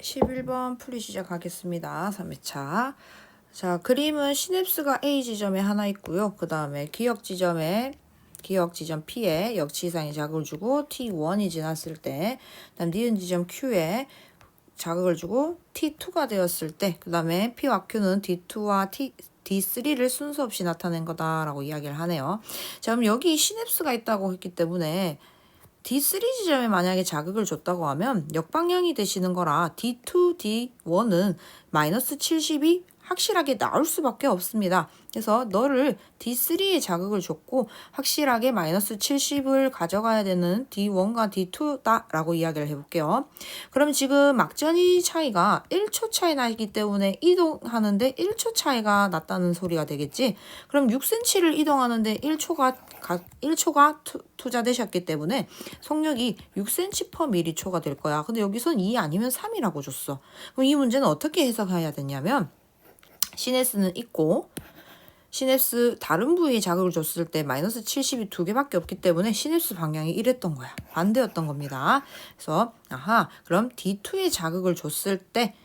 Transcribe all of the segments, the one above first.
11번 풀이 시작하겠습니다. 3회차. 자, 그림은 시냅스가 A 지점에 하나 있고요. 그 다음에 기역 지점 P에 역치 이상의 자극을 주고 T1이 지났을 때, 그다음 니은 지점 Q에 자극을 주고 T2가 되었을 때, 그 다음에 P와 Q는 D2와 D3를 순서 없이 나타낸 거다라고 이야기를 하네요. 자, 그럼 여기 시냅스가 있다고 했기 때문에 D3 지점에 만약에 자극을 줬다고 하면 역방향이 되시는 거라 D2, D1은 마이너스 70이 확실하게 나올 수밖에 없습니다. 그래서 너를 D3에 자극을 줬고 확실하게 마이너스 70을 가져가야 되는 D1과 D2다 라고 이야기를 해볼게요. 그럼 지금 막전이 차이가 1초 차이 나기 때문에 이동하는데 1초 차이가 났다는 소리가 되겠지. 그럼 6cm를 이동하는데 1초가 투자되셨기 때문에 속력이 6cm/m초가 될 거야. 근데 여기선 2 아니면 3이라고 줬어. 그럼 이 문제는 어떻게 해석해야 되냐면 시냅스는 있고 시냅스 다른 부위에 자극을 줬을 때 마이너스 70이 두 개밖에 없기 때문에 시냅스 방향이 이랬던 거야. 반대였던 겁니다. 그래서 그럼 D2에 자극을 줬을 때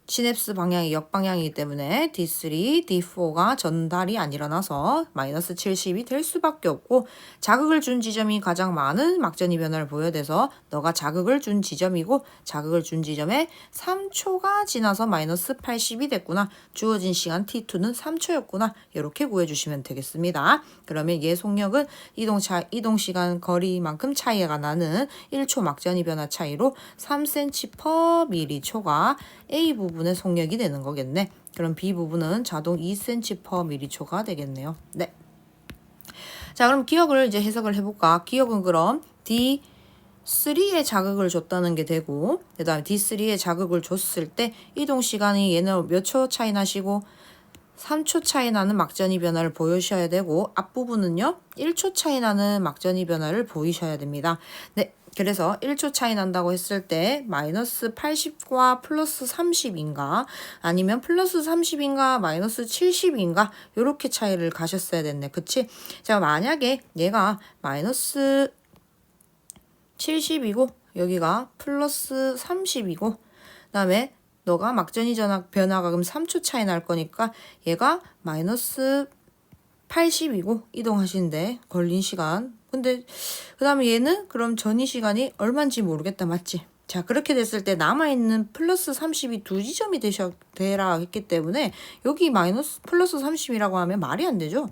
시냅스 방향이 역방향이기 때문에 D3, D4가 전달이 안 일어나서 마이너스 70이 될 수밖에 없고 자극을 준 지점이 가장 많은 막전이 변화를 보여돼서 너가 자극을 준 지점이고 자극을 준 지점에 3초가 지나서 마이너스 80이 됐구나. 주어진 시간 T2는 3초였구나. 이렇게 구해주시면 되겠습니다. 그러면 얘 속력은 이동시간 거리만큼 차이가 나는 1초 막전이 변화 차이로 3cm/m초가 A 부분의 속력이 되는 거겠네. 그럼 B 부분은 자동 2cm/m초가 되겠네요. 네. 자, 그럼 기억을 이제 해석을 해볼까? 기억은 그럼 D3에 자극을 줬다는 게 되고, 그 다음에 D3에 자극을 줬을 때 이동 시간이 얘는 몇 초 차이 나시고 3초 차이 나는 막전이 변화를 보여주셔야 되고 앞부분은요 1초 차이 나는 막전이 변화를 보이셔야 됩니다. 네. 그래서 1초 차이 난다고 했을 때 마이너스 80과 플러스 30인가 아니면 플러스 30인가 마이너스 70인가 이렇게 차이를 가셨어야 됐네. 그치? 자, 만약에 얘가 마이너스 70이고 여기가 플러스 30이고 그 다음에 너가 막전이 변화가 그럼 3초 차이 날 거니까 얘가 마이너스 80이고 이동하시는데 걸린 시간. 근데 그 다음에 얘는 그럼 전이 시간이 얼마인지 모르겠다. 맞지? 자, 그렇게 됐을 때 남아있는 플러스 30이 두 지점이 되라 했기 때문에 여기 마이너스 플러스 30이라고 하면 말이 안 되죠.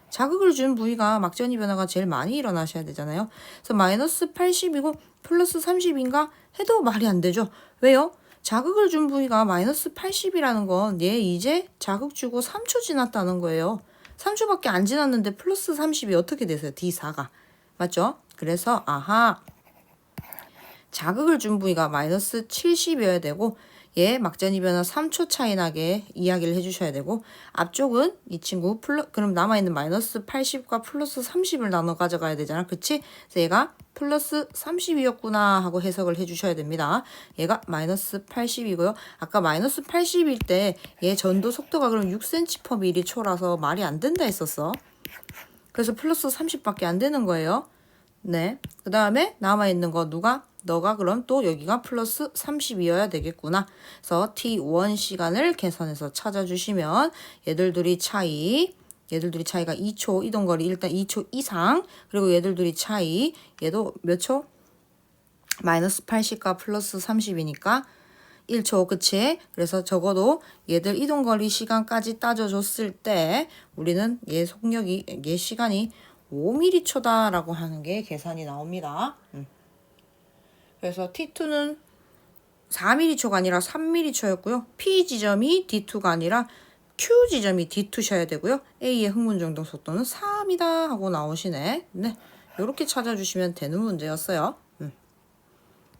자극을 준 부위가 막전이 변화가 제일 많이 일어나셔야 되잖아요. 그래서 마이너스 80이고 플러스 30인가 해도 말이 안 되죠. 왜요? 자극을 준 부위가 마이너스 80이라는 건 얘 이제 자극 주고 3초 지났다는 거예요. 3초밖에 안 지났는데 플러스 30이 어떻게 되세요? D4가. 맞죠? 그래서 자극을 준 부위가 마이너스 70이어야 되고 얘 막전이 변화 3초 차이 나게 이야기를 해주셔야 되고 앞쪽은 이 친구 그럼 남아있는 마이너스 80과 플러스 30을 나눠 가져가야 되잖아. 그치? 그래서 얘가 플러스 30이었구나 하고 해석을 해주셔야 됩니다. 얘가 마이너스 80이고요. 아까 마이너스 80일 때 얘 전도 속도가 그럼 6cm/m초라서 말이 안 된다 했었어. 그래서 플러스 30밖에 안 되는 거예요. 네. 그 다음에 남아있는 거 너가 그럼 또 여기가 플러스 30이어야 되겠구나. 그래서 T1 시간을 계산해서 찾아주시면 얘들 둘이 차이가 2초 이동거리 일단 2초 이상 그리고 얘들 둘이 차이 얘도 몇 초? 마이너스 80과 플러스 30이니까 1초 그치? 그래서 적어도 얘들 이동거리 시간까지 따져줬을 때 우리는 얘 시간이 5mm초다라고 하는 게 계산이 나옵니다. 그래서 T2는 4mm초가 아니라 3mm초였고요. P 지점이 D2가 아니라 Q 지점이 D2셔야 되고요. A의 흥분정동 속도는 3이다 하고 나오시네. 네, 이렇게 찾아주시면 되는 문제였어요.